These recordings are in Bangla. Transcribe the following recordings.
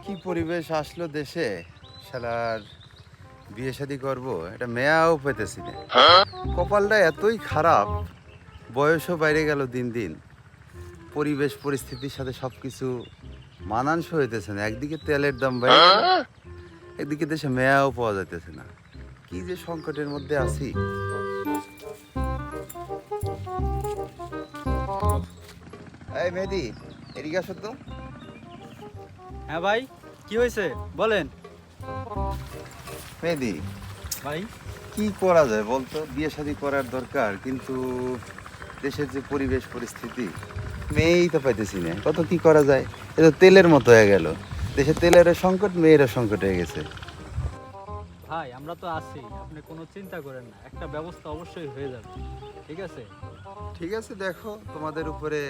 কি পরিবেশ আসলো দেশে, শালার বিয়ে শাদী করবো এটা মেয়াও পেতেছি না। কপালটা এতই খারাপ, বয়সও বাইরে গেল দিন দিন, পরিবেশ পরিস্থিতির সাথে সবকিছু মানানসই হইতেছে না। একদিকে তেলের দাম বাইরে গেল, একদিকে দেশে মেয়াও পাওয়া যাইতেছে না। কি যে সংকটের মধ্যে আছি। এই মেহেদি, এদিকে আসো তো। হ্যাঁ ভাই, কি হয়েছে বলেন। মেহেদি, ভাই কি করা যায় বলতো? বিয়ে শাদী করার দরকার, কিন্তু দেশের যে পরিবেশ পরিস্থিতি, মেয়েই তো পাইতেছি না। কত কি করা যায়? এ তো তেলের মতো হয়ে গেল। দেশে তেলের সংকট, মেয়েরও সংকট হয়ে গেছে। ভাই আমরা তো আছি, আপনি কোনো চিন্তা করেন না, একটা ব্যবস্থা অবশ্যই হয়ে যাবে। ঠিক আছে? ঠিক আছে, দেখো, তোমাদের উপরে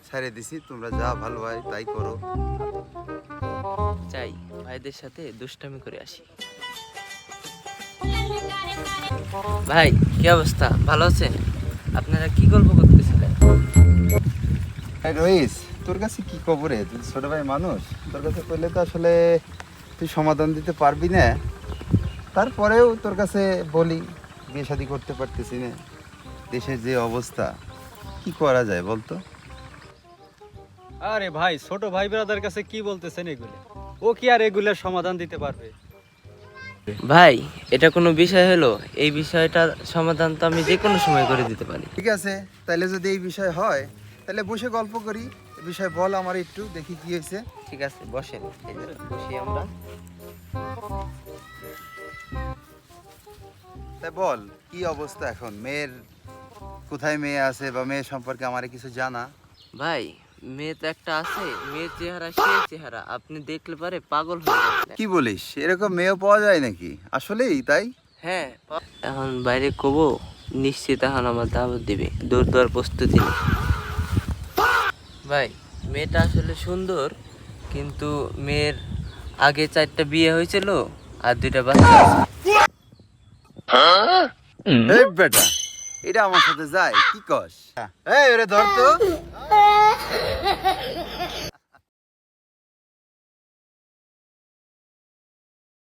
ছেড়ে দিছি, তোমরা যা ভালো হয় তাই করো। যাই ভাইদের সাথে দুষ্টামি করে আসি। ভাই কি অবস্থা, ভালো আছেন? আপনারা কি গল্প করতেছিলেন? এই রইস, তোর কাছে কি খবরে? তুই ছোট ভাই মানুষ, তোর কাছে কইলে তো আসলে তুই সমাধান দিতে পারবি না। তারপরেও তোর কাছে বলি, বিয়ে শাদী করতে পারতেছি না। দেশের যে অবস্থা, কি করা যায় বলতো? আরে ভাই, ছোট ভাই ব্রাদার কাছে কি বলতেছেন এগুলো? ও কি আর এগুলোর সমাধান দিতে পারবে? ভাই এটা কোনো বিষয় হলো? এই বিষয়টার সমাধান তো আমি যে কোনো সময় করে দিতে পারি। ঠিক আছে, তাহলে যদি এই বিষয় হয়, তাহলে বসে গল্প করি। এই বিষয় বল আমার একটু, দেখি কি হয়েছে। ঠিক আছে, বসেন, এই যে বসি আমরা। তাই বল, কি অবস্থা এখন মেয়ের? কোথায় মেয়ে আছে, বা মেয়ে সম্পর্কে আমার কিছু জানা? ভাই মেয়ে তো একটা আছে, মেয়ের চেহারা সেই চেহারা, আপনি দেখলে পারে পাগল হয়ে যাবেন। কি বলিস, এরকম মেয়েও পাওয়া যায় নাকি? আসলেই তাই? হ্যাঁ, এখন বাইরে কবো, নিশ্চিত এখন আমার দাওয়াত দিবে, দৌড় দেওয়ার প্রস্তুতি নেই। ভাই মেয়েটা আসলে সুন্দর, কিন্তু মেয়ের আগে 4টা বিয়ে হয়েছিল আর 2টা বাচ্চা আছে। এই বেটা, এটা আমার সাথে যায়? কি কস? এই ওরে ধর তো।